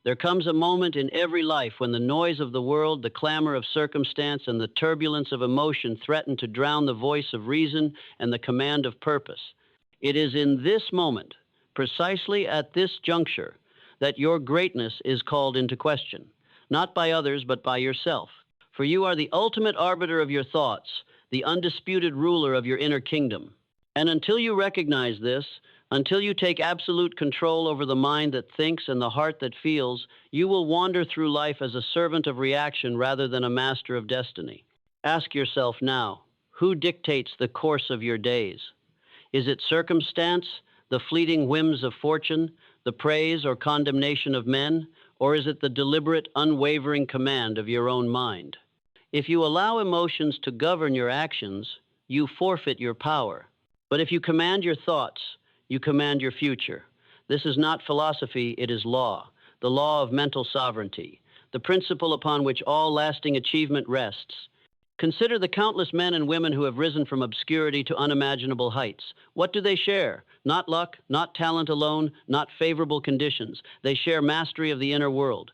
There comes a moment in every life when the noise of the world, the clamor of circumstance, and the turbulence of emotion threaten to drown the voice of reason and the command of purpose. It is in this moment, precisely at this juncture, that your greatness is called into question, not by others, but by yourself. For you are the ultimate arbiter of your thoughts, the undisputed ruler of your inner kingdom. And until you recognize this, until you take absolute control over the mind that thinks and the heart that feels, you will wander through life as a servant of reaction rather than a master of destiny. Ask yourself now, who dictates the course of your days? Is it circumstance, the fleeting whims of fortune, the praise or condemnation of men, or is it the deliberate, unwavering command of your own mind? If you allow emotions to govern your actions, you forfeit your power. But if you command your thoughts, you command your future. This is not philosophy, it is law, the law of mental sovereignty, the principle upon which all lasting achievement rests. Consider the countless men and women who have risen from obscurity to unimaginable heights. What do they share? Not luck, not talent alone, not favorable conditions. They share mastery of the inner world.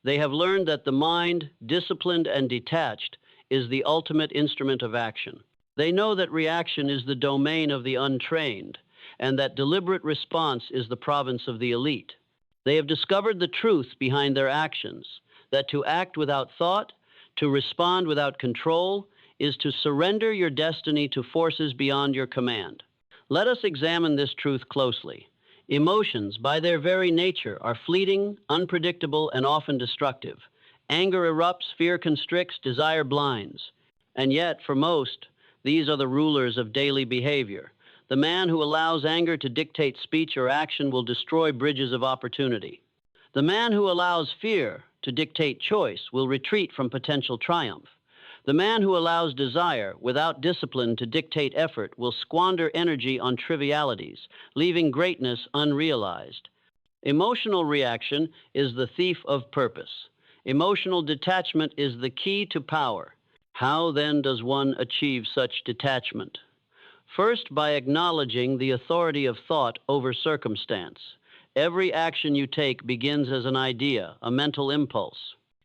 They have learned that the mind, disciplined and detached, is the ultimate instrument of action. They know that reaction is the domain of the untrained, and that deliberate response is the province of the elite. They have discovered the truth behind their actions, that to act without thought, to respond without control, is to surrender your destiny to forces beyond your command. Let us examine this truth closely. Emotions, by their very nature, are fleeting, unpredictable, and often destructive. Anger erupts, fear constricts, desire blinds. And yet, for most, these are the rulers of daily behavior. The man who allows anger to dictate speech or action will destroy bridges of opportunity. The man who allows fear to dictate choice will retreat from potential triumph. The man who allows desire without discipline to dictate effort will squander energy on trivialities, leaving greatness unrealized. Emotional reaction is the thief of purpose. Emotional detachment is the key to power. How then does one achieve such detachment? First, by acknowledging the authority of thought over circumstance. Every action you take begins as an idea, a mental impulse.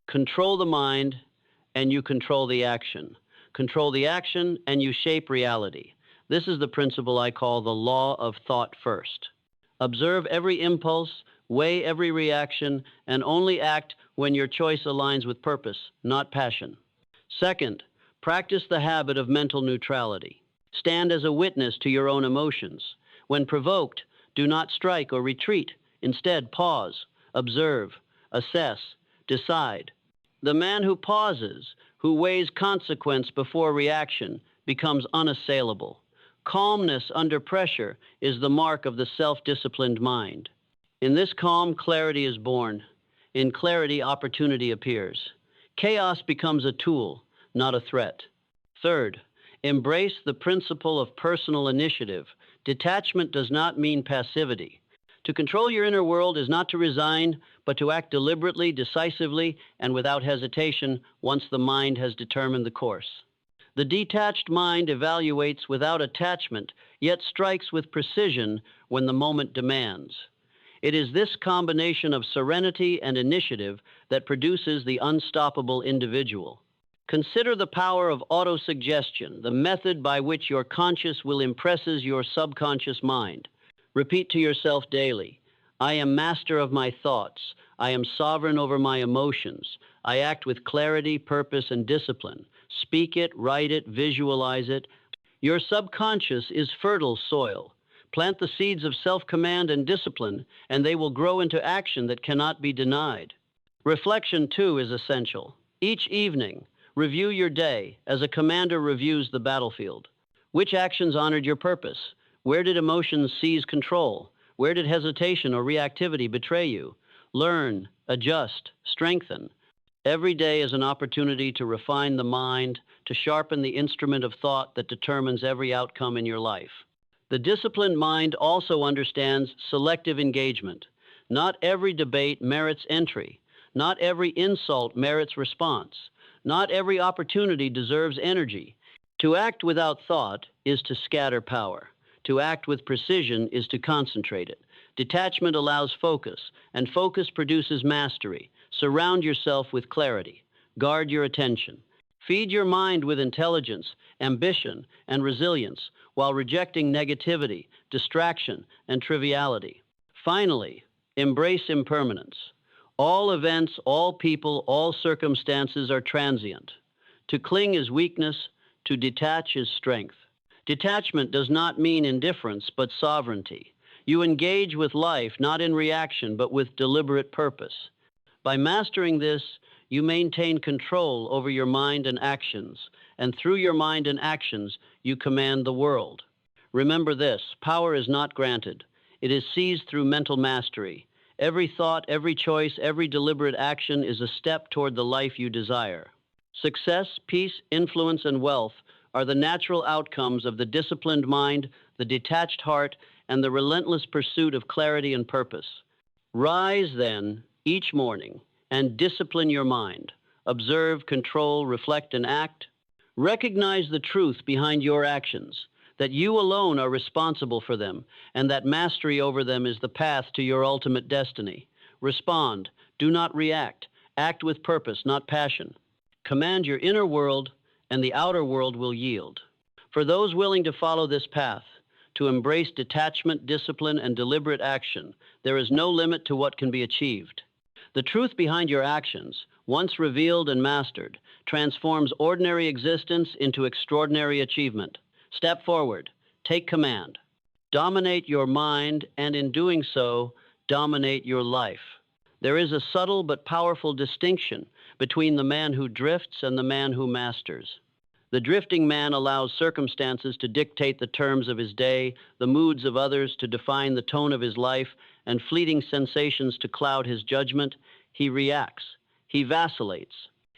Control the mind, and you control the action. Control the action, and you shape reality. This is the principle I call the law of thought first. Observe every impulse, weigh every reaction, and only act when your choice aligns with purpose, not passion. Second, practice the habit of mental neutrality. Stand as a witness to your own emotions. When provoked, do not strike or retreat. Instead, pause, observe, assess, decide. The man who pauses, who weighs consequence before reaction, becomes unassailable. Calmness under pressure is the mark of the self-disciplined mind. In this calm, clarity is born. In clarity, opportunity appears. Chaos becomes a tool, not a threat. Third, embrace the principle of personal initiative. Detachment does not mean passivity. To control your inner world is not to resign, but to act deliberately, decisively, and without hesitation once the mind has determined the course. The detached mind evaluates without attachment, yet strikes with precision when the moment demands. It is this combination of serenity and initiative that produces the unstoppable individual. Consider the power of autosuggestion, the method by which your conscious will impresses your subconscious mind. Repeat to yourself daily, I am master of my thoughts. I am sovereign over my emotions. I act with clarity, purpose, and discipline. Speak it, write it, visualize it. Your subconscious is fertile soil. Plant the seeds of self-command and discipline, and they will grow into action that cannot be denied. Reflection, too, is essential. Each evening, review your day as a commander reviews the battlefield. Which actions honored your purpose? Where did emotions seize control? Where did hesitation or reactivity betray you? Learn, adjust, strengthen. Every day is an opportunity to refine the mind, to sharpen the instrument of thought that determines every outcome in your life. The disciplined mind also understands selective engagement. Not every debate merits entry. Not every insult merits response. Not every opportunity deserves energy. To act without thought is to scatter power. To act with precision is to concentrate it. Detachment allows focus, and focus produces mastery. Surround yourself with clarity. Guard your attention. Feed your mind with intelligence, ambition, and resilience while rejecting negativity, distraction, and triviality. Finally, embrace impermanence. All events, all people, all circumstances are transient. To cling is weakness, to detach is strength. Detachment does not mean indifference, but sovereignty. You engage with life not in reaction, but with deliberate purpose. By mastering this, you maintain control over your mind and actions, and through your mind and actions, you command the world. Remember this: power is not granted. It is seized through mental mastery. Every thought, every choice, every deliberate action is a step toward the life you desire. Success, peace, influence, and wealth are the natural outcomes of the disciplined mind, the detached heart, and the relentless pursuit of clarity and purpose. Rise, then, each morning and discipline your mind. Observe, control, reflect, and act. Recognize the truth behind your actions, that you alone are responsible for them, and that mastery over them is the path to your ultimate destiny. Respond, do not react. Act with purpose, not passion. Command your inner world, and the outer world will yield. For those willing to follow this path, to embrace detachment, discipline, and deliberate action, there is no limit to what can be achieved. The truth behind your actions, once revealed and mastered, transforms ordinary existence into extraordinary achievement. Step forward, take command, dominate your mind, and in doing so, dominate your life. There is a subtle but powerful distinction between the man who drifts and the man who masters. The drifting man allows circumstances to dictate the terms of his day, the moods of others to define the tone of his life, and fleeting sensations to cloud his judgment. He reacts. He vacillates.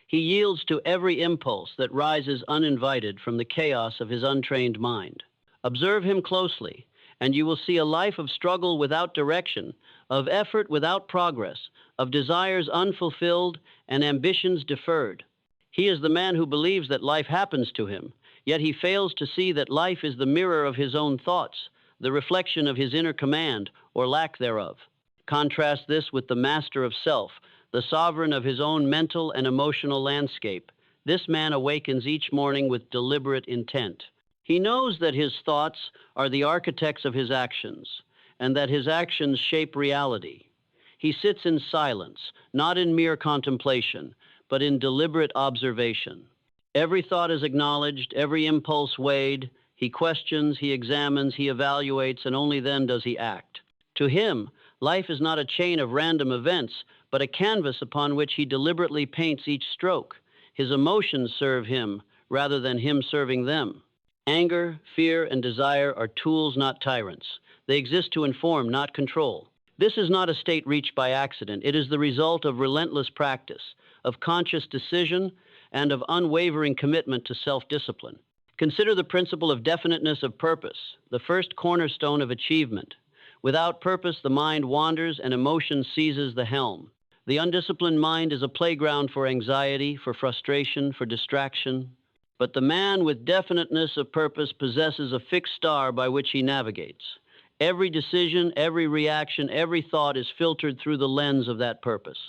He yields to every impulse that rises uninvited from the chaos of his untrained mind. Observe him closely, and you will see a life of struggle without direction, of effort without progress, of desires unfulfilled and ambitions deferred. He is the man who believes that life happens to him, yet he fails to see that life is the mirror of his own thoughts, the reflection of his inner command or lack thereof. Contrast this with the master of self, the sovereign of his own mental and emotional landscape. This man awakens each morning with deliberate intent. He knows that his thoughts are the architects of his actions, and that his actions shape reality. He sits in silence, not in mere contemplation, but in deliberate observation. Every thought is acknowledged, every impulse weighed. He questions, he examines, he evaluates, and only then does he act. To him, life is not a chain of random events, but a canvas upon which he deliberately paints each stroke. His emotions serve him rather than him serving them. Anger, fear, and desire are tools, not tyrants. They exist to inform, not control. This is not a state reached by accident. It is the result of relentless practice, of conscious decision, and of unwavering commitment to self-discipline. Consider the principle of definiteness of purpose, the first cornerstone of achievement. Without purpose, the mind wanders and emotion seizes the helm. The undisciplined mind is a playground for anxiety, for frustration, for distraction. But the man with definiteness of purpose possesses a fixed star by which he navigates. Every decision, every reaction, every thought is filtered through the lens of that purpose.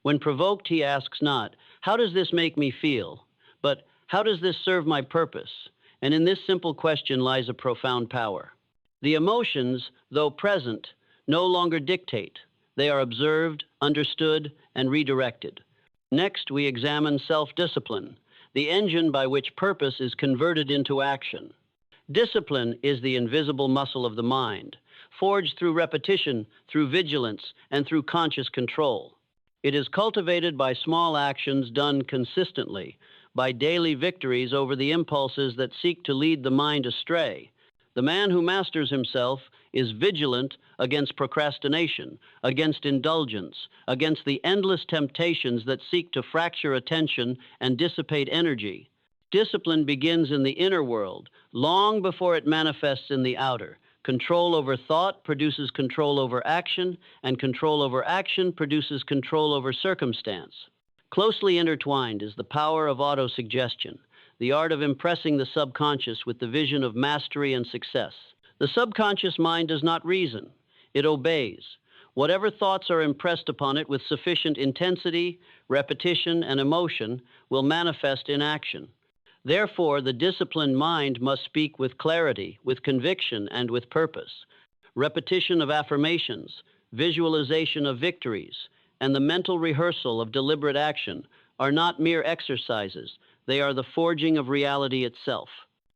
When provoked, he asks not, "How does this make me feel?" but "How does this serve my purpose?" And in this simple question lies a profound power. The emotions, though present, no longer dictate. They are observed, understood, and redirected. Next, we examine self-discipline, the engine by which purpose is converted into action. Discipline is the invisible muscle of the mind, forged through repetition, through vigilance, and through conscious control. It is cultivated by small actions done consistently, by daily victories over the impulses that seek to lead the mind astray. The man who masters himself is vigilant against procrastination, against indulgence, against the endless temptations that seek to fracture attention and dissipate energy. Discipline begins in the inner world, long before it manifests in the outer. Control over thought produces control over action, and control over action produces control over circumstance. Closely intertwined is the power of autosuggestion, the art of impressing the subconscious with the vision of mastery and success. The subconscious mind does not reason. It obeys. Whatever thoughts are impressed upon it with sufficient intensity, repetition, and emotion will manifest in action. Therefore, the disciplined mind must speak with clarity, with conviction, and with purpose. Repetition of affirmations, visualization of victories, and the mental rehearsal of deliberate action are not mere exercises, they are the forging of reality itself.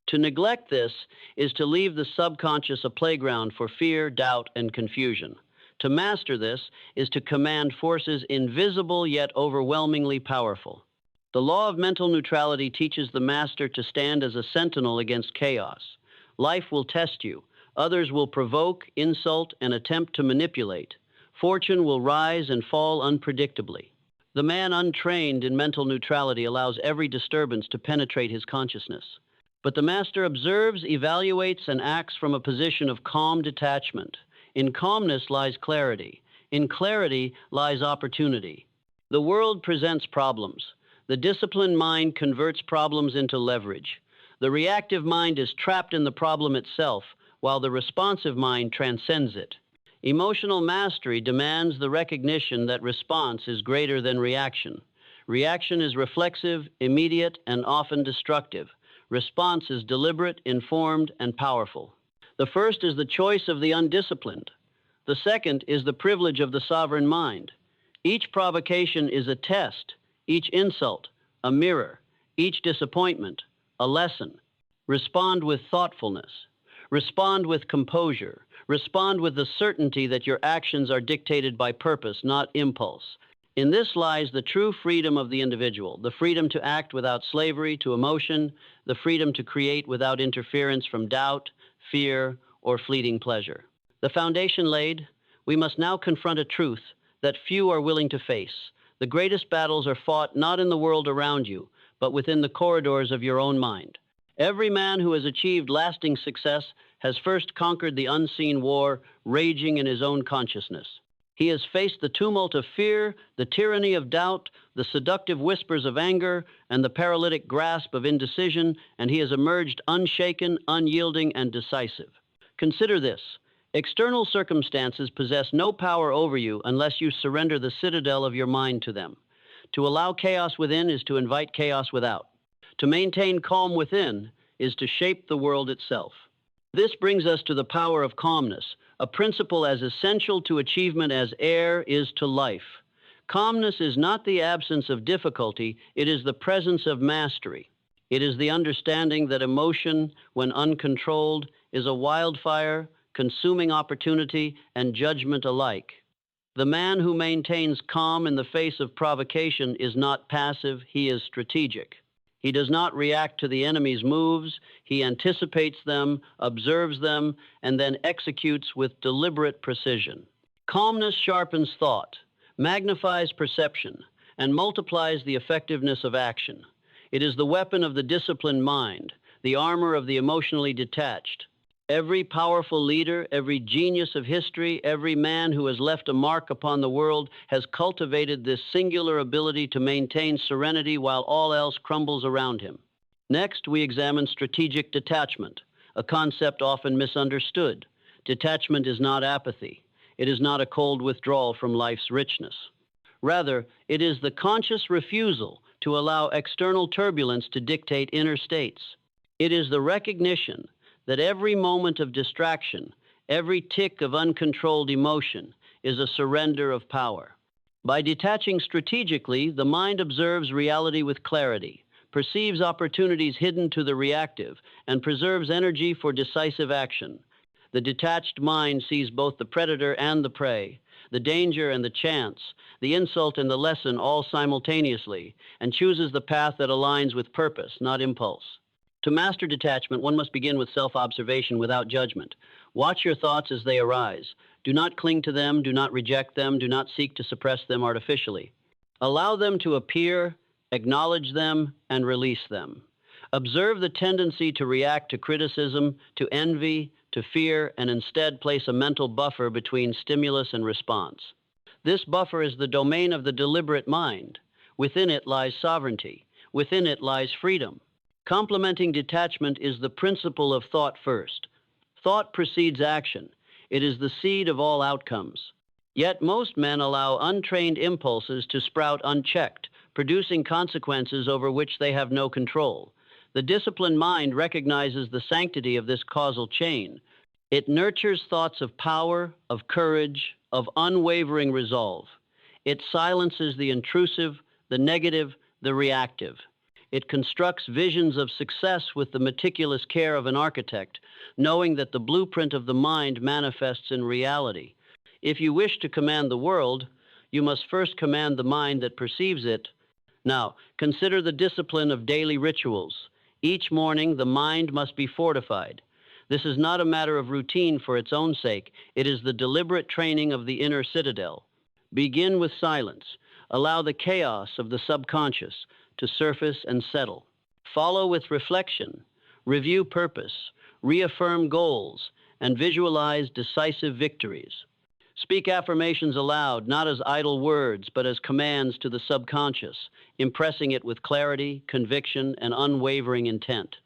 To neglect this is to leave the subconscious a playground for fear, doubt, and confusion. To master this is to command forces invisible yet overwhelmingly powerful. The law of mental neutrality teaches the master to stand as a sentinel against chaos. Life will test you. Others will provoke, insult, and attempt to manipulate. Fortune will rise and fall unpredictably. The man untrained in mental neutrality allows every disturbance to penetrate his consciousness. But the master observes, evaluates, and acts from a position of calm detachment. In calmness lies clarity. In clarity lies opportunity. The world presents problems. The disciplined mind converts problems into leverage. The reactive mind is trapped in the problem itself, while the responsive mind transcends it. Emotional mastery demands the recognition that response is greater than reaction. Reaction is reflexive, immediate, and often destructive. Response is deliberate, informed, and powerful. The first is the choice of the undisciplined. The second is the privilege of the sovereign mind. Each provocation is a test, each insult, a mirror, each disappointment, a lesson. Respond with thoughtfulness. Respond with composure. Respond with the certainty that your actions are dictated by purpose, not impulse. In this lies the true freedom of the individual, the freedom to act without slavery to emotion, the freedom to create without interference from doubt, fear, or fleeting pleasure. The foundation laid, we must now confront a truth that few are willing to face. The greatest battles are fought not in the world around you, but within the corridors of your own mind. Every man who has achieved lasting success has first conquered the unseen war raging in his own consciousness. He has faced the tumult of fear, the tyranny of doubt, the seductive whispers of anger, and the paralytic grasp of indecision, and he has emerged unshaken, unyielding, and decisive. Consider this. External circumstances possess no power over you unless you surrender the citadel of your mind to them. To allow chaos within is to invite chaos without. To maintain calm within is to shape the world itself. This brings us to the power of calmness, a principle as essential to achievement as air is to life. Calmness is not the absence of difficulty, it is the presence of mastery. It is the understanding that emotion, when uncontrolled, is a wildfire, consuming opportunity and judgment alike. The man who maintains calm in the face of provocation is not passive, he is strategic. He does not react to the enemy's moves, he anticipates them, observes them, and then executes with deliberate precision. Calmness sharpens thought, magnifies perception, and multiplies the effectiveness of action. It is the weapon of the disciplined mind, the armor of the emotionally detached. Every powerful leader, every genius of history, every man who has left a mark upon the world has cultivated this singular ability to maintain serenity while all else crumbles around him. Next, we examine strategic detachment, a concept often misunderstood. Detachment is not apathy. It is not a cold withdrawal from life's richness. Rather, it is the conscious refusal to allow external turbulence to dictate inner states. It is the recognition that every moment of distraction, every tick of uncontrolled emotion is a surrender of power. By detaching strategically, the mind observes reality with clarity, perceives opportunities hidden to the reactive, and preserves energy for decisive action. The detached mind sees both the predator and the prey, the danger and the chance, the insult and the lesson all simultaneously, and chooses the path that aligns with purpose, not impulse. To master detachment, one must begin with self-observation without judgment. Watch your thoughts as they arise. Do not cling to them, do not reject them, do not seek to suppress them artificially. Allow them to appear, acknowledge them, and release them. Observe the tendency to react to criticism, to envy, to fear, and instead place a mental buffer between stimulus and response. This buffer is the domain of the deliberate mind. Within it lies sovereignty. Within it lies freedom. Complementing detachment is the principle of thought first. Thought precedes action. It is the seed of all outcomes. Yet most men allow untrained impulses to sprout unchecked, producing consequences over which they have no control. The disciplined mind recognizes the sanctity of this causal chain. It nurtures thoughts of power, of courage, of unwavering resolve. It silences the intrusive, the negative, the reactive. It constructs visions of success with the meticulous care of an architect, knowing that the blueprint of the mind manifests in reality. If you wish to command the world, you must first command the mind that perceives it. Now, consider the discipline of daily rituals. Each morning, the mind must be fortified. This is not a matter of routine for its own sake. It is the deliberate training of the inner citadel. Begin with silence. Allow the chaos of the subconscious to surface and settle. Follow with reflection. Review purpose. Reaffirm goals, and visualize decisive victories. Speak affirmations aloud, not as idle words, but as commands to the subconscious, impressing it with clarity, conviction, and unwavering intent.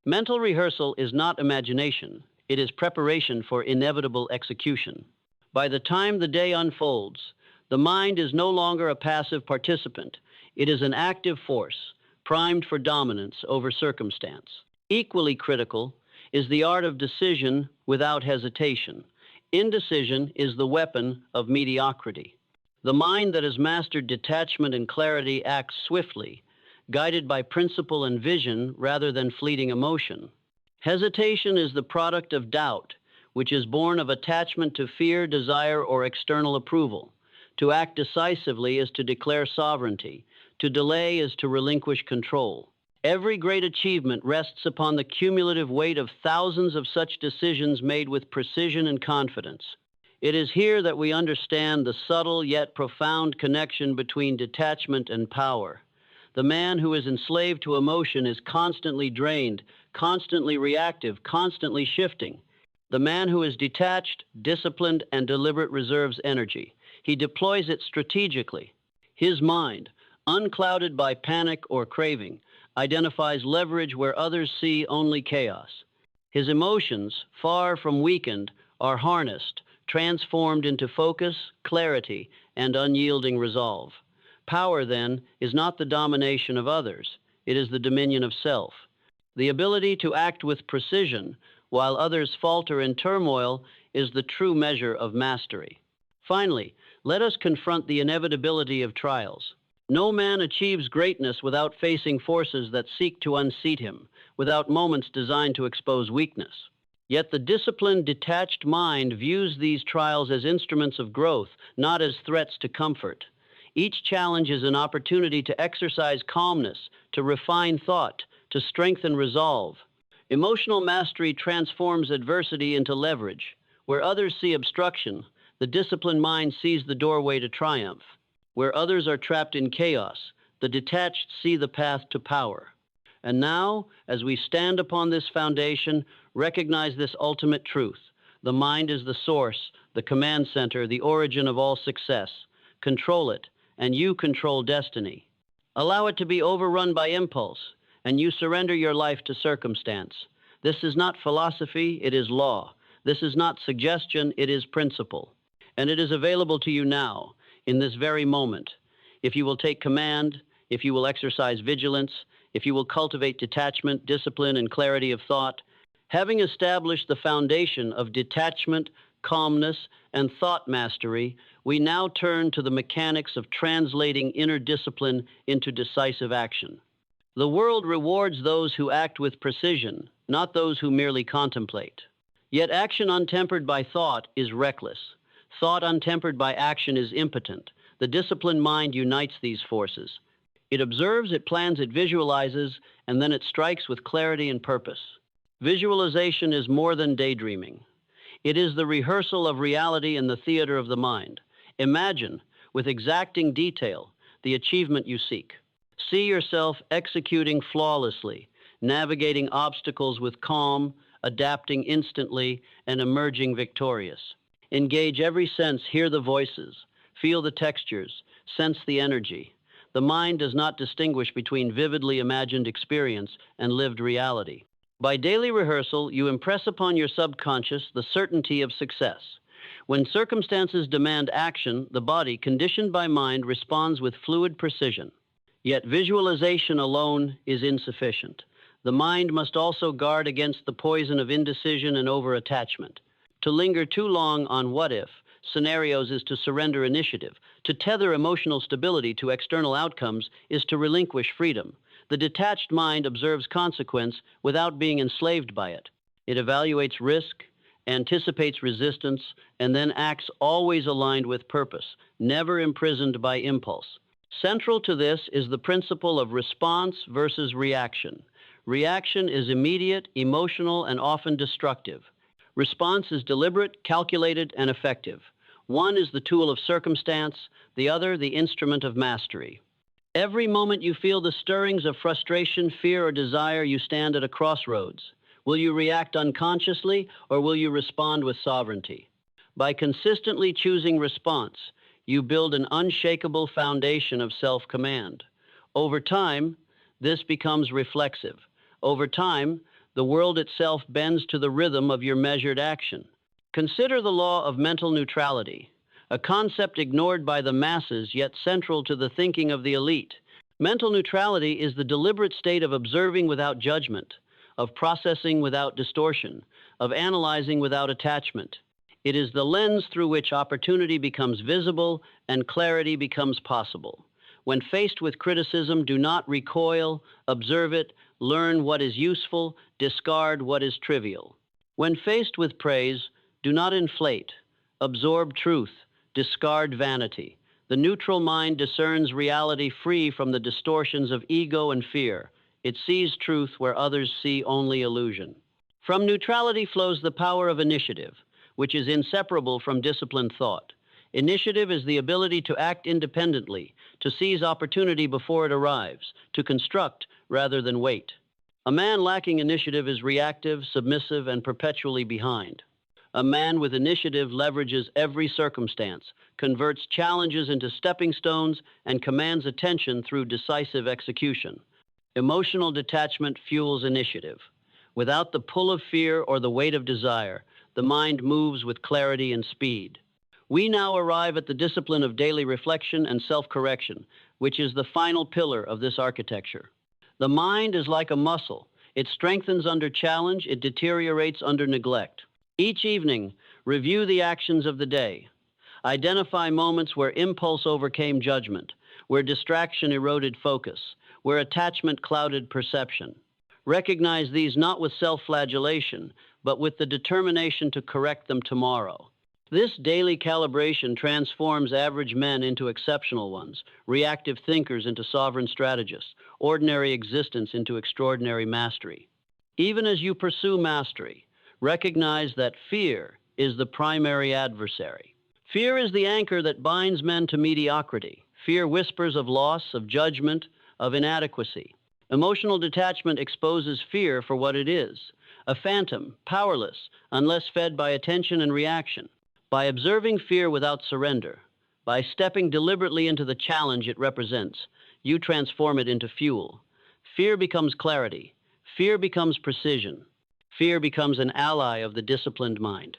Mental rehearsal is not imagination. It is preparation for inevitable execution. By the time the day unfolds, the mind is no longer a passive participant. It is an active force, primed for dominance over circumstance. Equally critical is the art of decision without hesitation. Indecision is the weapon of mediocrity. The mind that has mastered detachment and clarity acts swiftly, guided by principle and vision rather than fleeting emotion. Hesitation is the product of doubt, which is born of attachment to fear, desire, or external approval. To act decisively is to declare sovereignty. To delay is to relinquish control. Every great achievement rests upon the cumulative weight of thousands of such decisions made with precision and confidence. It is here that we understand the subtle yet profound connection between detachment and power. The man who is enslaved to emotion is constantly drained, constantly reactive, constantly shifting. The man who is detached, disciplined, and deliberate reserves energy. He deploys it strategically. His mind, unclouded by panic or craving, identifies leverage where others see only chaos. His emotions, far from weakened, are harnessed, transformed into focus, clarity, and unyielding resolve. Power, then, is not the domination of others. It is the dominion of self. The ability to act with precision while others falter in turmoil is the true measure of mastery. Finally, let us confront the inevitability of trials. No man achieves greatness without facing forces that seek to unseat him, without moments designed to expose weakness. Yet the disciplined, detached mind views these trials as instruments of growth, not as threats to comfort. Each challenge is an opportunity to exercise calmness, to refine thought, to strengthen resolve. Emotional mastery transforms adversity into leverage. Where others see obstruction, the disciplined mind sees the doorway to triumph. Where others are trapped in chaos, the detached see the path to power. And now, as we stand upon this foundation, recognize this ultimate truth. The mind is the source, the command center, the origin of all success. Control it, and you control destiny. Allow it to be overrun by impulse, and you surrender your life to circumstance. This is not philosophy, it is law. This is not suggestion, it is principle. And it is available to you now, in this very moment. If you will take command, if you will exercise vigilance, if you will cultivate detachment, discipline, and clarity of thought, having established the foundation of detachment, calmness, and thought mastery, we now turn to the mechanics of translating inner discipline into decisive action. The world rewards those who act with precision, not those who merely contemplate. Yet action untempered by thought is reckless. Thought untempered by action is impotent. The disciplined mind unites these forces. It observes, it plans, it visualizes, and then it strikes with clarity and purpose. Visualization is more than daydreaming. It is the rehearsal of reality in the theater of the mind. Imagine, with exacting detail, the achievement you seek. See yourself executing flawlessly, navigating obstacles with calm, adapting instantly, and emerging victorious. Engage every sense, hear the voices, feel the textures, sense the energy. The mind does not distinguish between vividly imagined experience and lived reality. By daily rehearsal, you impress upon your subconscious the certainty of success. When circumstances demand action, the body, conditioned by mind, responds with fluid precision. Yet visualization alone is insufficient. The mind must also guard against the poison of indecision and over-attachment. To linger too long on what-if scenarios is to surrender initiative. To tether emotional stability to external outcomes is to relinquish freedom. The detached mind observes consequence without being enslaved by it. It evaluates risk, anticipates resistance, and then acts always aligned with purpose, never imprisoned by impulse. Central to this is the principle of response versus reaction. Reaction is immediate, emotional, and often destructive. Response is deliberate, calculated, and effective. One is the tool of circumstance, the other the instrument of mastery. Every moment you feel the stirrings of frustration, fear, or desire, you stand at a crossroads. Will you react unconsciously, or will you respond with sovereignty? By consistently choosing response, you build an unshakable foundation of self-command. Over time, this becomes reflexive. Over time, the world itself bends to the rhythm of your measured action. Consider the law of mental neutrality, a concept ignored by the masses yet central to the thinking of the elite. Mental neutrality is the deliberate state of observing without judgment, of processing without distortion, of analyzing without attachment. It is the lens through which opportunity becomes visible and clarity becomes possible. When faced with criticism, do not recoil, observe it, learn what is useful, discard what is trivial. When faced with praise, do not inflate, absorb truth, discard vanity. The neutral mind discerns reality free from the distortions of ego and fear. It sees truth where others see only illusion. From neutrality flows the power of initiative, which is inseparable from disciplined thought. Initiative is the ability to act independently, to seize opportunity before it arrives, to construct rather than wait. A man lacking initiative is reactive, submissive, and perpetually behind. A man with initiative leverages every circumstance, converts challenges into stepping stones, and commands attention through decisive execution. Emotional detachment fuels initiative. Without the pull of fear or the weight of desire, the mind moves with clarity and speed. We now arrive at the discipline of daily reflection and self-correction, which is the final pillar of this architecture. The mind is like a muscle. It strengthens under challenge, it deteriorates under neglect. Each evening, review the actions of the day. Identify moments where impulse overcame judgment, where distraction eroded focus, where attachment clouded perception. Recognize these not with self-flagellation, but with the determination to correct them tomorrow. This daily calibration transforms average men into exceptional ones, reactive thinkers into sovereign strategists, ordinary existence into extraordinary mastery. Even as you pursue mastery, recognize that fear is the primary adversary. Fear is the anchor that binds men to mediocrity. Fear whispers of loss, of judgment, of inadequacy. Emotional detachment exposes fear for what it is, a phantom, powerless, unless fed by attention and reaction. By observing fear without surrender, by stepping deliberately into the challenge it represents, you transform it into fuel. Fear becomes clarity. Fear becomes precision. Fear becomes an ally of the disciplined mind.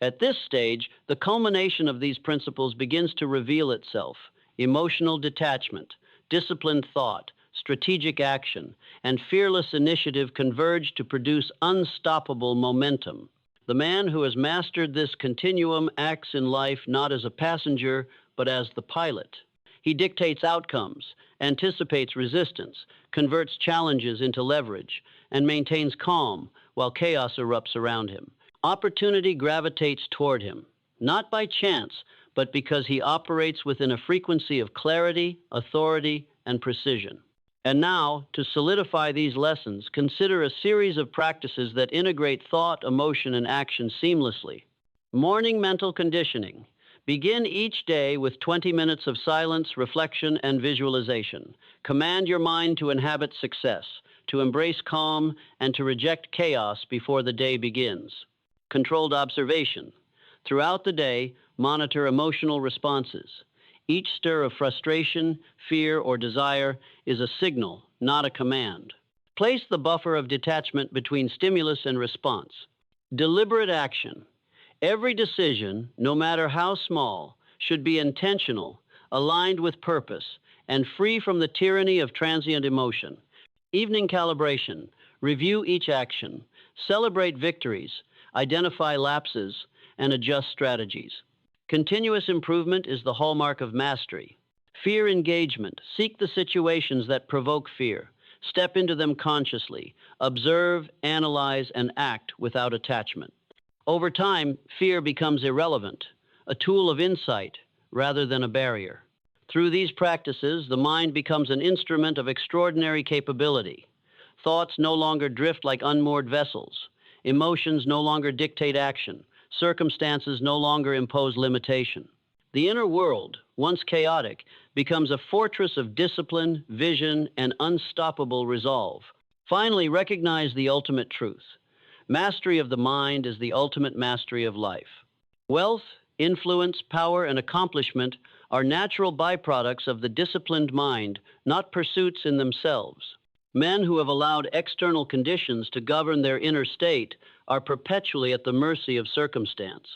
At this stage, the culmination of these principles begins to reveal itself. Emotional detachment, disciplined thought, strategic action, and fearless initiative converge to produce unstoppable momentum. The man who has mastered this continuum acts in life not as a passenger, but as the pilot. He dictates outcomes, anticipates resistance, converts challenges into leverage, and maintains calm while chaos erupts around him. Opportunity gravitates toward him, not by chance, but because he operates within a frequency of clarity, authority, and precision. And now, to solidify these lessons, consider a series of practices that integrate thought, emotion, and action seamlessly. Morning mental conditioning. Begin each day with 20 minutes of silence, reflection, and visualization. Command your mind to inhabit success, to embrace calm, and to reject chaos before the day begins. Controlled observation. Throughout the day, monitor emotional responses. Each stir of frustration, fear, or desire is a signal, not a command. Place the buffer of detachment between stimulus and response. Deliberate action. Every decision, no matter how small, should be intentional, aligned with purpose, and free from the tyranny of transient emotion. Evening calibration. Review each action. Celebrate victories. Identify lapses and adjust strategies. Continuous improvement is the hallmark of mastery. Fear engagement. Seek the situations that provoke fear. Step into them consciously. Observe, analyze, and act without attachment. Over time, fear becomes irrelevant, a tool of insight rather than a barrier. Through these practices, the mind becomes an instrument of extraordinary capability. Thoughts no longer drift like unmoored vessels. Emotions no longer dictate action. Circumstances no longer impose limitation. The inner world, once chaotic, becomes a fortress of discipline, vision, and unstoppable resolve. Finally, recognize the ultimate truth. Mastery of the mind is the ultimate mastery of life. Wealth, influence, power, and accomplishment are natural byproducts of the disciplined mind, not pursuits in themselves. Men who have allowed external conditions to govern their inner state are perpetually at the mercy of circumstance.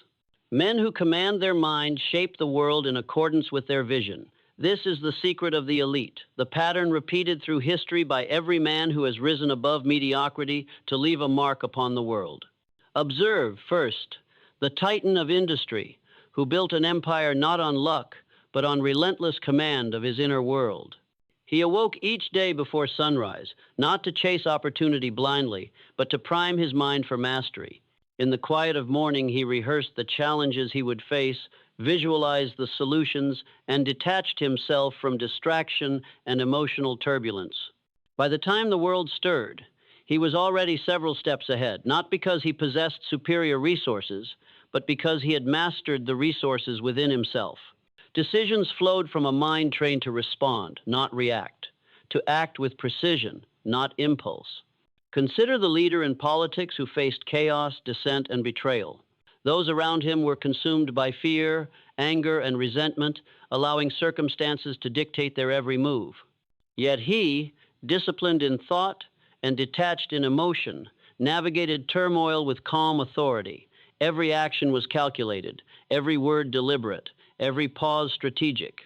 Men who command their mind shape the world in accordance with their vision. This is the secret of the elite, the pattern repeated through history by every man who has risen above mediocrity to leave a mark upon the world. Observe, first, the titan of industry, who built an empire not on luck, but on relentless command of his inner world. He awoke each day before sunrise, not to chase opportunity blindly, but to prime his mind for mastery. In the quiet of morning, he rehearsed the challenges he would face, visualized the solutions, and detached himself from distraction and emotional turbulence. By the time the world stirred, he was already several steps ahead, not because he possessed superior resources, but because he had mastered the resources within himself. Decisions flowed from a mind trained to respond, not react, to act with precision, not impulse. Consider the leader in politics who faced chaos, dissent, and betrayal. Those around him were consumed by fear, anger, and resentment, allowing circumstances to dictate their every move. Yet he, disciplined in thought and detached in emotion, navigated turmoil with calm authority. Every action was calculated, every word deliberate, every pause strategic.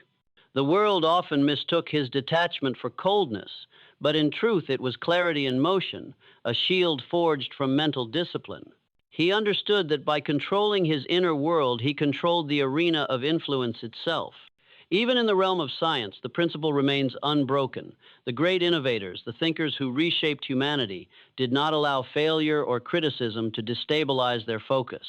The world often mistook his detachment for coldness, but in truth it was clarity in motion, a shield forged from mental discipline. He understood that by controlling his inner world, he controlled the arena of influence itself. Even in the realm of science, the principle remains unbroken. The great innovators, the thinkers who reshaped humanity, did not allow failure or criticism to destabilize their focus.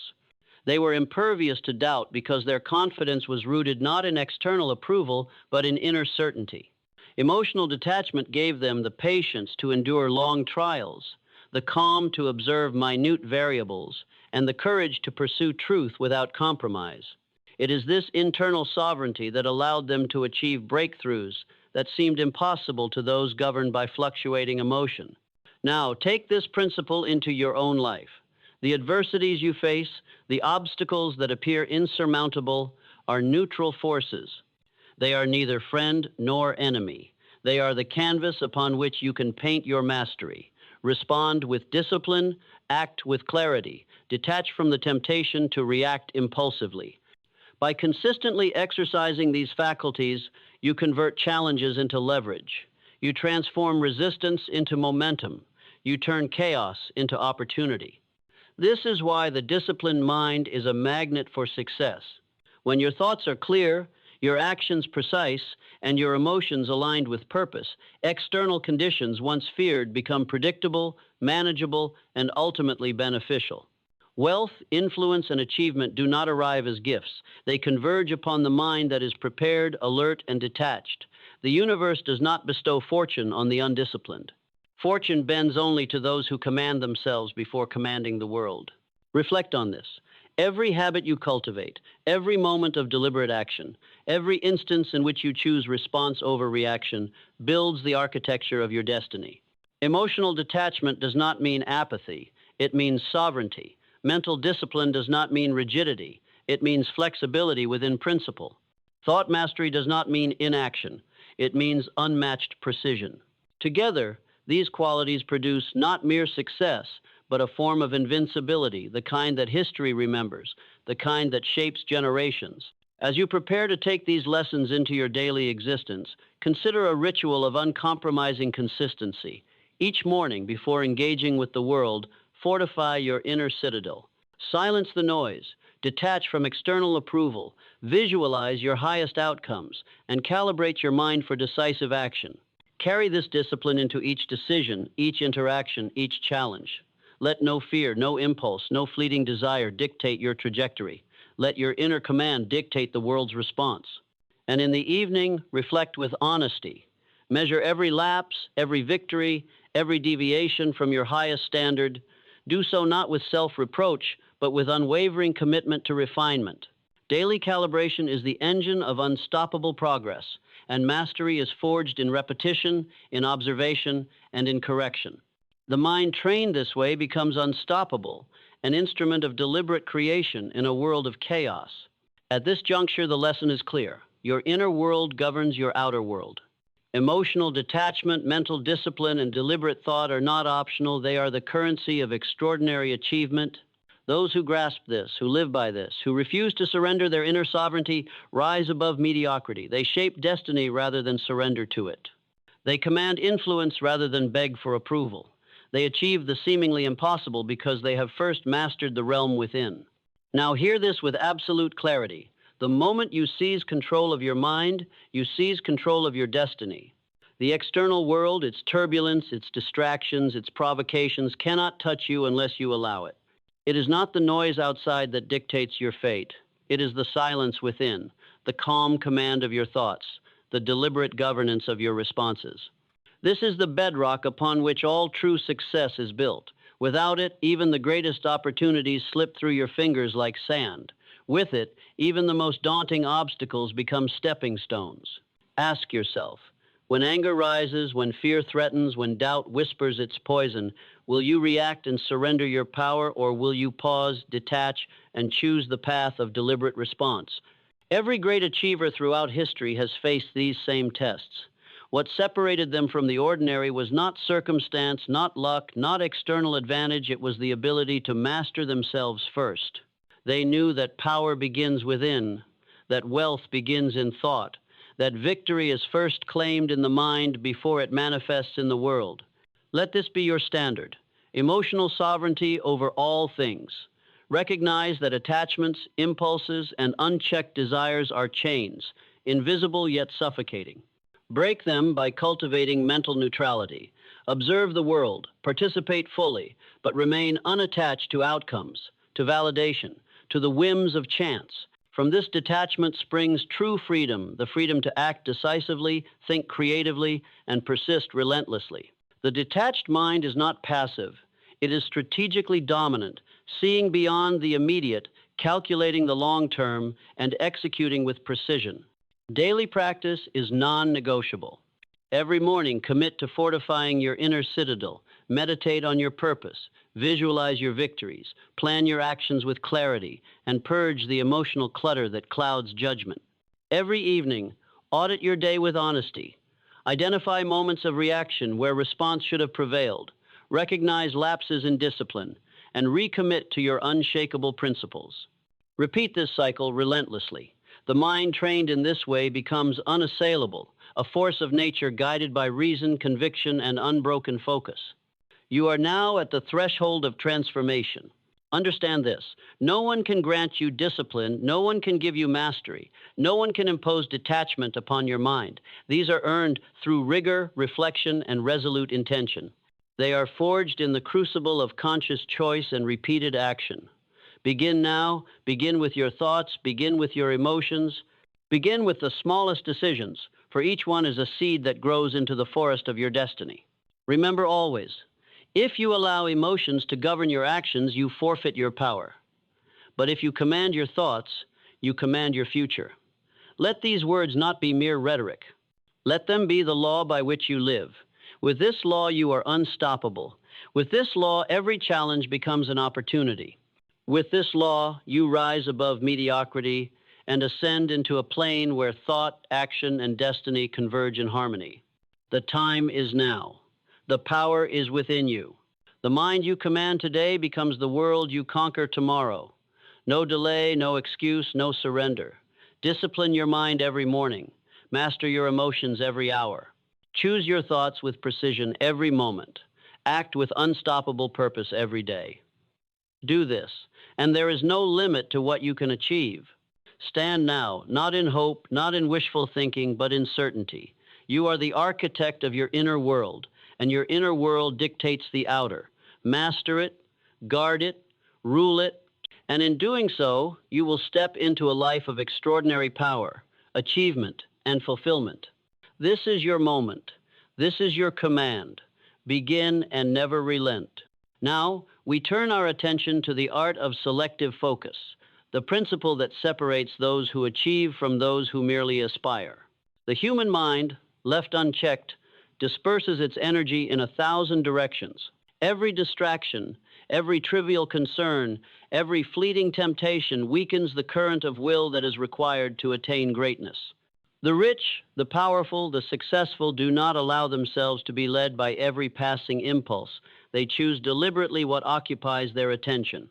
They were impervious to doubt because their confidence was rooted not in external approval, but in inner certainty. Emotional detachment gave them the patience to endure long trials, the calm to observe minute variables, and the courage to pursue truth without compromise. It is this internal sovereignty that allowed them to achieve breakthroughs that seemed impossible to those governed by fluctuating emotion. Now, take this principle into your own life. The adversities you face, the obstacles that appear insurmountable, are neutral forces. They are neither friend nor enemy. They are the canvas upon which you can paint your mastery. Respond with discipline, act with clarity, detach from the temptation to react impulsively. By consistently exercising these faculties, you convert challenges into leverage. You transform resistance into momentum. You turn chaos into opportunity. This is why the disciplined mind is a magnet for success. When your thoughts are clear, your actions precise, and your emotions aligned with purpose, external conditions once feared become predictable, manageable, and ultimately beneficial. Wealth, influence, and achievement do not arrive as gifts. They converge upon the mind that is prepared, alert, and detached. The universe does not bestow fortune on the undisciplined. Fortune bends only to those who command themselves before commanding the world. Reflect on this. Every habit you cultivate, every moment of deliberate action, every instance in which you choose response over reaction builds the architecture of your destiny. Emotional detachment does not mean apathy. It means sovereignty. Mental discipline does not mean rigidity. It means flexibility within principle. Thought mastery does not mean inaction. It means unmatched precision. Together, these qualities produce not mere success, but a form of invincibility, the kind that history remembers, the kind that shapes generations. As you prepare to take these lessons into your daily existence, consider a ritual of uncompromising consistency. Each morning, before engaging with the world, fortify your inner citadel. Silence the noise, detach from external approval, visualize your highest outcomes, and calibrate your mind for decisive action. Carry this discipline into each decision, each interaction, each challenge. Let no fear, no impulse, no fleeting desire dictate your trajectory. Let your inner command dictate the world's response. And in the evening, reflect with honesty. Measure every lapse, every victory, every deviation from your highest standard. Do so not with self-reproach, but with unwavering commitment to refinement. Daily calibration is the engine of unstoppable progress, and mastery is forged in repetition, in observation, and in correction. The mind trained this way becomes unstoppable, an instrument of deliberate creation in a world of chaos. At this juncture, the lesson is clear. Your inner world governs your outer world. Emotional detachment, mental discipline, and deliberate thought are not optional. They are the currency of extraordinary achievement. Those who grasp this, who live by this, who refuse to surrender their inner sovereignty, rise above mediocrity. They shape destiny rather than surrender to it. They command influence rather than beg for approval. They achieve the seemingly impossible because they have first mastered the realm within. Now hear this with absolute clarity. The moment you seize control of your mind, you seize control of your destiny. The external world, its turbulence, its distractions, its provocations cannot touch you unless you allow it. It is not the noise outside that dictates your fate. It is the silence within, the calm command of your thoughts, the deliberate governance of your responses. This is the bedrock upon which all true success is built. Without it, even the greatest opportunities slip through your fingers like sand. With it, even the most daunting obstacles become stepping stones. Ask yourself, when anger rises, when fear threatens, when doubt whispers its poison, will you react and surrender your power, or will you pause, detach, and choose the path of deliberate response? Every great achiever throughout history has faced these same tests. What separated them from the ordinary was not circumstance, not luck, not external advantage. It was the ability to master themselves first. They knew that power begins within, that wealth begins in thought, that victory is first claimed in the mind before it manifests in the world. Let this be your standard. Emotional sovereignty over all things. Recognize that attachments, impulses, and unchecked desires are chains, invisible yet suffocating. Break them by cultivating mental neutrality. Observe the world, participate fully, but remain unattached to outcomes, to validation, to the whims of chance. From this detachment springs true freedom, the freedom to act decisively, think creatively, and persist relentlessly. The detached mind is not passive. It is strategically dominant, seeing beyond the immediate, calculating the long term, and executing with precision. Daily practice is non-negotiable. Every morning, commit to fortifying your inner citadel. Meditate on your purpose. Visualize your victories. Plan your actions with clarity, and purge the emotional clutter that clouds judgment. Every evening, audit your day with honesty. Identify moments of reaction where response should have prevailed. Recognize lapses in discipline, and recommit to your unshakable principles. Repeat this cycle relentlessly. The mind trained in this way becomes unassailable, a force of nature guided by reason, conviction, and unbroken focus. You are now at the threshold of transformation. Understand this. No one can grant you discipline. No one can give you mastery. No one can impose detachment upon your mind. These are earned through rigor, reflection, and resolute intention. They are forged in the crucible of conscious choice and repeated action. Begin now. Begin with your thoughts. Begin with your emotions. Begin with the smallest decisions, for each one is a seed that grows into the forest of your destiny. Remember always, if you allow emotions to govern your actions, you forfeit your power. But if you command your thoughts, you command your future. Let these words not be mere rhetoric. Let them be the law by which you live. With this law, you are unstoppable. With this law, every challenge becomes an opportunity. With this law, you rise above mediocrity and ascend into a plane where thought, action, and destiny converge in harmony. The time is now. The power is within you. The mind you command today becomes the world you conquer tomorrow. No delay, no excuse, no surrender. Discipline your mind every morning. Master your emotions every hour. Choose your thoughts with precision every moment. Act with unstoppable purpose every day. Do this, and there is no limit to what you can achieve. Stand now, not in hope, not in wishful thinking, but in certainty. You are the architect of your inner world, and your inner world dictates the outer. Master it, guard it, rule it, and in doing so, you will step into a life of extraordinary power, achievement, and fulfillment. This is your moment. This is your command. Begin and never relent. Now, we turn our attention to the art of selective focus, the principle that separates those who achieve from those who merely aspire. The human mind, left unchecked, disperses its energy in 1,000 directions. Every distraction, every trivial concern, every fleeting temptation weakens the current of will that is required to attain greatness. The rich, the powerful, the successful do not allow themselves to be led by every passing impulse. They choose deliberately what occupies their attention.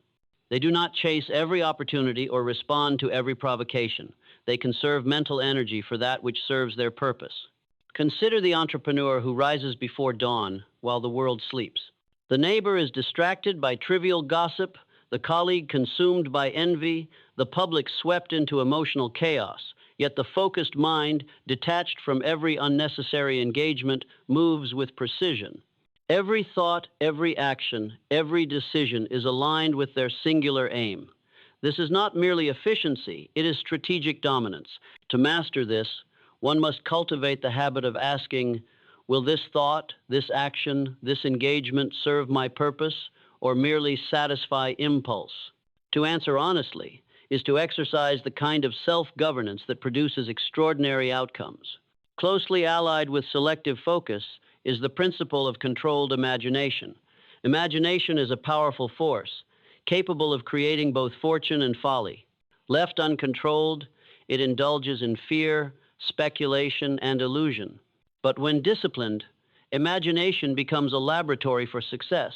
They do not chase every opportunity or respond to every provocation. They conserve mental energy for that which serves their purpose. Consider the entrepreneur who rises before dawn while the world sleeps. The neighbor is distracted by trivial gossip, the colleague consumed by envy, the public swept into emotional chaos. Yet the focused mind, detached from every unnecessary engagement, moves with precision. Every thought, every action, every decision is aligned with their singular aim. This is not merely efficiency, it is strategic dominance. To master this, one must cultivate the habit of asking, will this thought, this action, this engagement serve my purpose, or merely satisfy impulse? To answer honestly is to exercise the kind of self-governance that produces extraordinary outcomes. Closely allied with selective focus is the principle of controlled imagination. Imagination is a powerful force, capable of creating both fortune and folly. Left uncontrolled, it indulges in fear, speculation, and illusion. But when disciplined, imagination becomes a laboratory for success.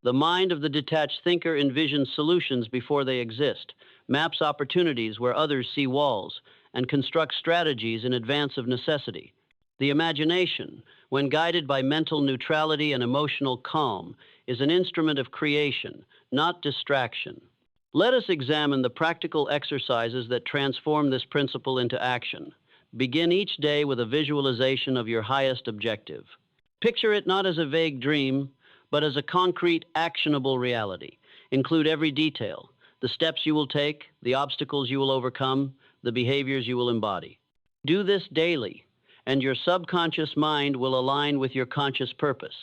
The mind of the detached thinker envisions solutions before they exist, maps opportunities where others see walls, and constructs strategies in advance of necessity. The imagination, when guided by mental neutrality and emotional calm, is an instrument of creation, not distraction. Let us examine the practical exercises that transform this principle into action. Begin each day with a visualization of your highest objective. Picture it not as a vague dream, but as a concrete, actionable reality. Include every detail, the steps you will take, the obstacles you will overcome, the behaviors you will embody. Do this daily, and your subconscious mind will align with your conscious purpose.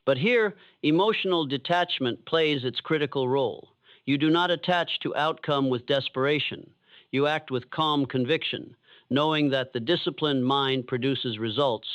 But here, emotional detachment plays its critical role. You do not attach to outcome with desperation. You act with calm conviction, knowing that the disciplined mind produces results,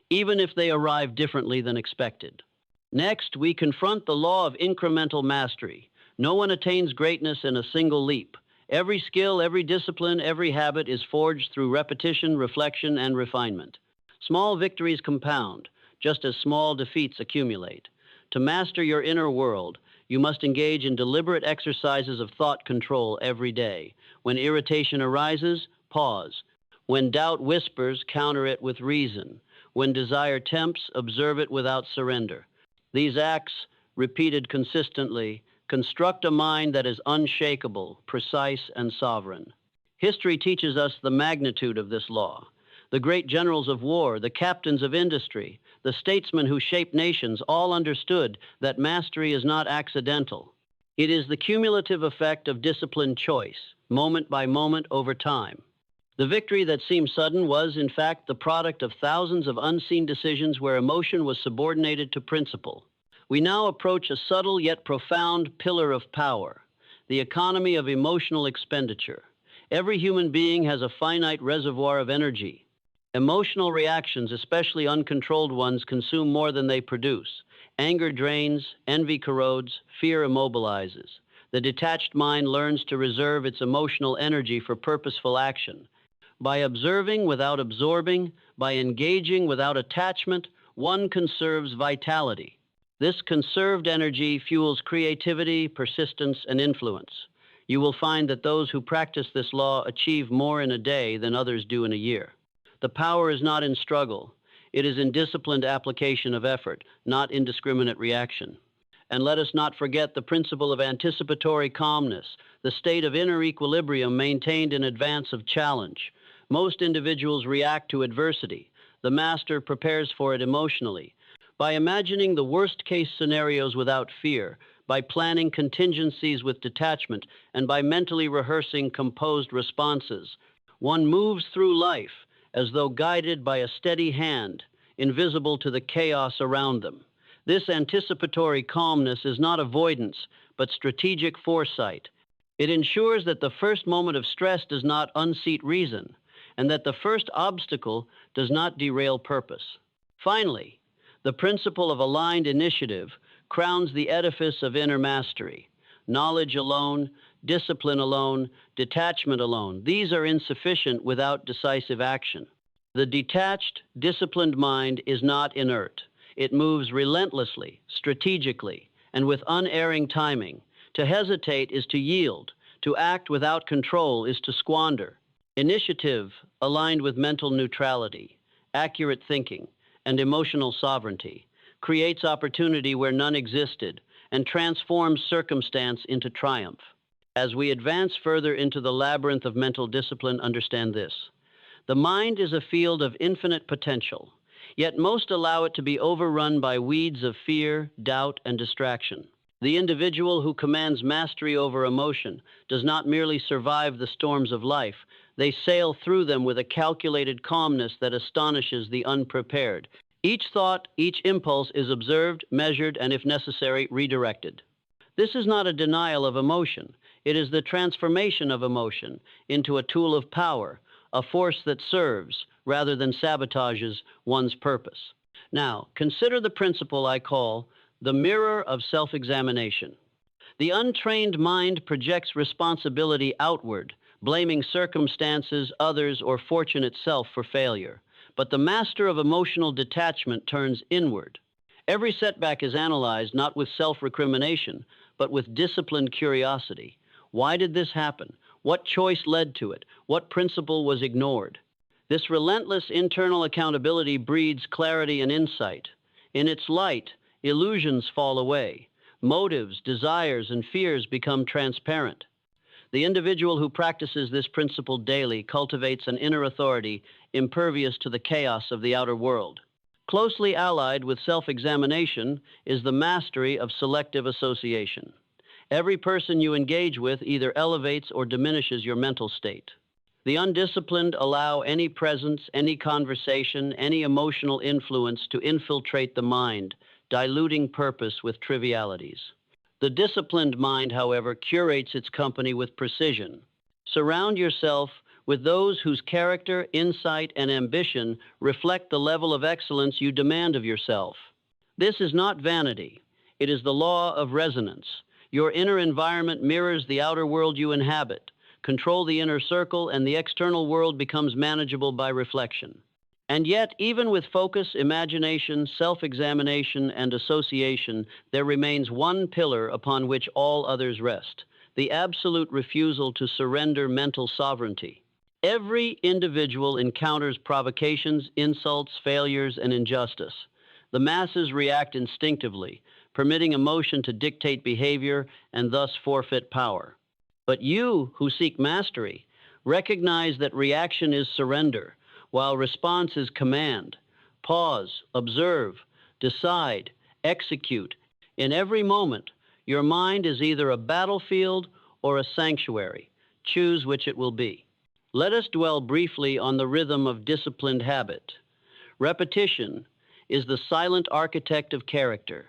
even if they arrive differently than expected. Next, we confront the law of incremental mastery. No one attains greatness in a single leap. Every skill, every discipline, every habit is forged through repetition, reflection, and refinement. Small victories compound, just as small defeats accumulate. To master your inner world, you must engage in deliberate exercises of thought control every day. When irritation arises, pause. When doubt whispers, counter it with reason. When desire tempts, observe it without surrender. These acts, repeated consistently, construct a mind that is unshakable, precise, and sovereign. History teaches us the magnitude of this law. The great generals of war, the captains of industry, the statesmen who shaped nations all understood that mastery is not accidental. It is the cumulative effect of disciplined choice, moment by moment over time. The victory that seemed sudden was, in fact, the product of thousands of unseen decisions where emotion was subordinated to principle. We now approach a subtle yet profound pillar of power, the economy of emotional expenditure. Every human being has a finite reservoir of energy. Emotional reactions, especially uncontrolled ones, consume more than they produce. Anger drains, envy corrodes, fear immobilizes. The detached mind learns to reserve its emotional energy for purposeful action. By observing without absorbing, by engaging without attachment, one conserves vitality. This conserved energy fuels creativity, persistence, and influence. You will find that those who practice this law achieve more in a day than others do in a year. The power is not in struggle. It is in disciplined application of effort, not indiscriminate reaction. And let us not forget the principle of anticipatory calmness, the state of inner equilibrium maintained in advance of challenge. Most individuals react to adversity. The master prepares for it emotionally. By imagining the worst-case scenarios without fear, by planning contingencies with detachment, and by mentally rehearsing composed responses, one moves through life as though guided by a steady hand, invisible to the chaos around them. This anticipatory calmness is not avoidance, but strategic foresight. It ensures that the first moment of stress does not unseat reason, and that the first obstacle does not derail purpose. Finally, the principle of aligned initiative crowns the edifice of inner mastery. Knowledge alone, discipline alone, detachment alone, these are insufficient without decisive action. The detached, disciplined mind is not inert. It moves relentlessly, strategically, and with unerring timing. To hesitate is to yield. To act without control is to squander. Initiative, aligned with mental neutrality, accurate thinking, and emotional sovereignty, creates opportunity where none existed and transforms circumstance into triumph. As we advance further into the labyrinth of mental discipline, understand this. The mind is a field of infinite potential, yet most allow it to be overrun by weeds of fear, doubt, and distraction. The individual who commands mastery over emotion does not merely survive the storms of life, they sail through them with a calculated calmness that astonishes the unprepared. Each thought, each impulse is observed, measured, and if necessary, redirected. This is not a denial of emotion. It is the transformation of emotion into a tool of power, a force that serves rather than sabotages one's purpose. Now, consider the principle I call the mirror of self-examination. The untrained mind projects responsibility outward, blaming circumstances, others, or fortune itself for failure. But the master of emotional detachment turns inward. Every setback is analyzed not with self-recrimination, but with disciplined curiosity. Why did this happen? What choice led to it? What principle was ignored? This relentless internal accountability breeds clarity and insight. In its light, illusions fall away. Motives, desires, and fears become transparent. The individual who practices this principle daily cultivates an inner authority impervious to the chaos of the outer world. Closely allied with self-examination is the mastery of selective association. Every person you engage with either elevates or diminishes your mental state. The undisciplined allow any presence, any conversation, any emotional influence to infiltrate the mind, diluting purpose with trivialities. The disciplined mind, however, curates its company with precision. Surround yourself with those whose character, insight, and ambition reflect the level of excellence you demand of yourself. This is not vanity. It is the law of resonance. Your inner environment mirrors the outer world you inhabit. Control the inner circle, and the external world becomes manageable by reflection. And yet, even with focus, imagination, self-examination, and association, there remains one pillar upon which all others rest: the absolute refusal to surrender mental sovereignty. Every individual encounters provocations, insults, failures, and injustice. The masses react instinctively, permitting emotion to dictate behavior and thus forfeit power. But you, who seek mastery, recognize that reaction is surrender, while response is command. Pause, observe, decide, execute. In every moment, your mind is either a battlefield or a sanctuary. Choose which it will be. Let us dwell briefly on the rhythm of disciplined habit. Repetition is the silent architect of character.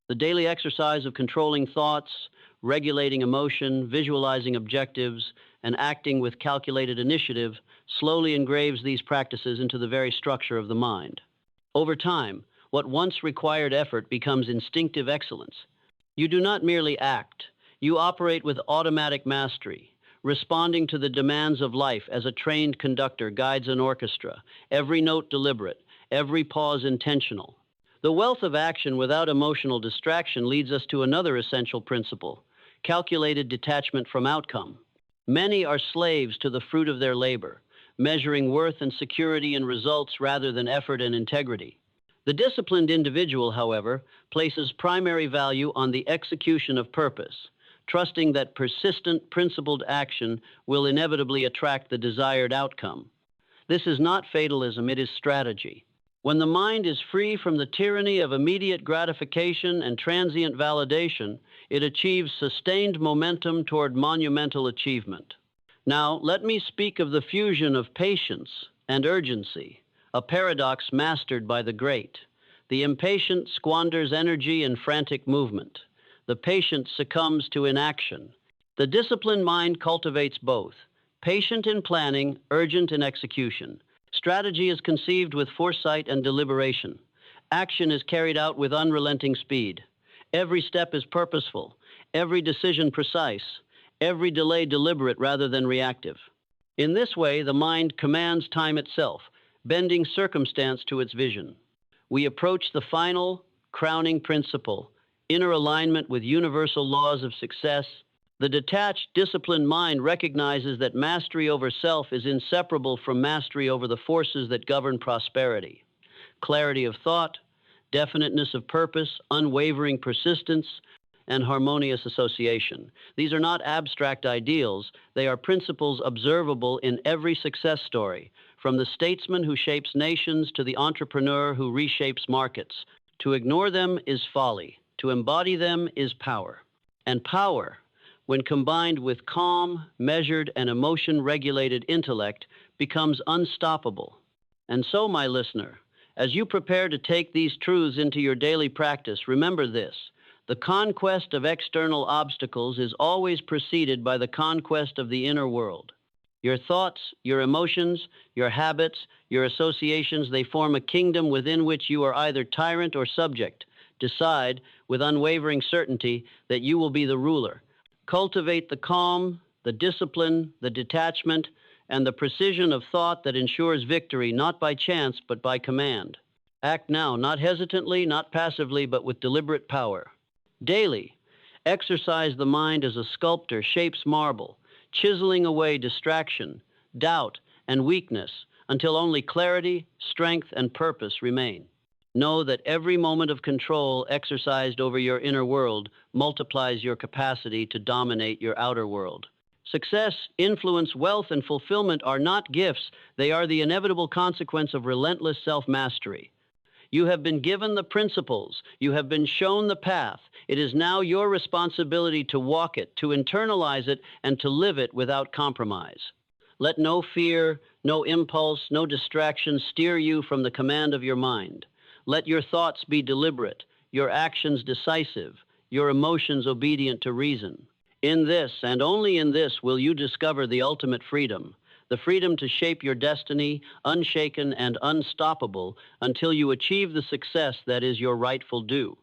The daily exercise of controlling thoughts, regulating emotion, visualizing objectives, and acting with calculated initiative slowly engraves these practices into the very structure of the mind. Over time, what once required effort becomes instinctive excellence. You do not merely act, you operate with automatic mastery, responding to the demands of life as a trained conductor guides an orchestra, every note deliberate, every pause intentional. The wealth of action without emotional distraction leads us to another essential principle: calculated detachment from outcome. Many are slaves to the fruit of their labor, measuring worth and security in results rather than effort and integrity. The disciplined individual, however, places primary value on the execution of purpose, trusting that persistent, principled action will inevitably attract the desired outcome. This is not fatalism, it is strategy. When the mind is free from the tyranny of immediate gratification and transient validation, it achieves sustained momentum toward monumental achievement. Now, let me speak of the fusion of patience and urgency, a paradox mastered by the great. The impatient squanders energy in frantic movement. The patient succumbs to inaction. The disciplined mind cultivates both, patient in planning, urgent in execution. Strategy is conceived with foresight and deliberation. Action is carried out with unrelenting speed. Every step is purposeful, every decision precise, every delay deliberate rather than reactive. In this way, the mind commands time itself, bending circumstance to its vision. We approach the final, crowning principle, inner alignment with universal laws of success. The detached, disciplined mind recognizes that mastery over self is inseparable from mastery over the forces that govern prosperity. Clarity of thought, definiteness of purpose, unwavering persistence, and harmonious association. These are not abstract ideals, they are principles observable in every success story, from the statesman who shapes nations to the entrepreneur who reshapes markets. To ignore them is folly, to embody them is power. And power, when combined with calm, measured, and emotion-regulated intellect, becomes unstoppable. And so, my listener, as you prepare to take these truths into your daily practice, remember this: the conquest of external obstacles is always preceded by the conquest of the inner world. Your thoughts, your emotions, your habits, your associations, they form a kingdom within which you are either tyrant or subject. Decide with unwavering certainty that you will be the ruler. Cultivate the calm, the discipline, the detachment, and the precision of thought that ensures victory not by chance but by command. Act now, not hesitantly, not passively, but with deliberate power. Daily, exercise the mind as a sculptor shapes marble, chiseling away distraction, doubt, and weakness until only clarity, strength, and purpose remain. Know that every moment of control exercised over your inner world multiplies your capacity to dominate your outer world. Success, influence, wealth, and fulfillment are not gifts. They are the inevitable consequence of relentless self-mastery. You have been given the principles. You have been shown the path. It is now your responsibility to walk it, to internalize it, and to live it without compromise. Let no fear, no impulse, no distraction steer you from the command of your mind. Let your thoughts be deliberate, your actions decisive, your emotions obedient to reason. In this, and only in this, will you discover the ultimate freedom, the freedom to shape your destiny, unshaken and unstoppable, until you achieve the success that is your rightful due.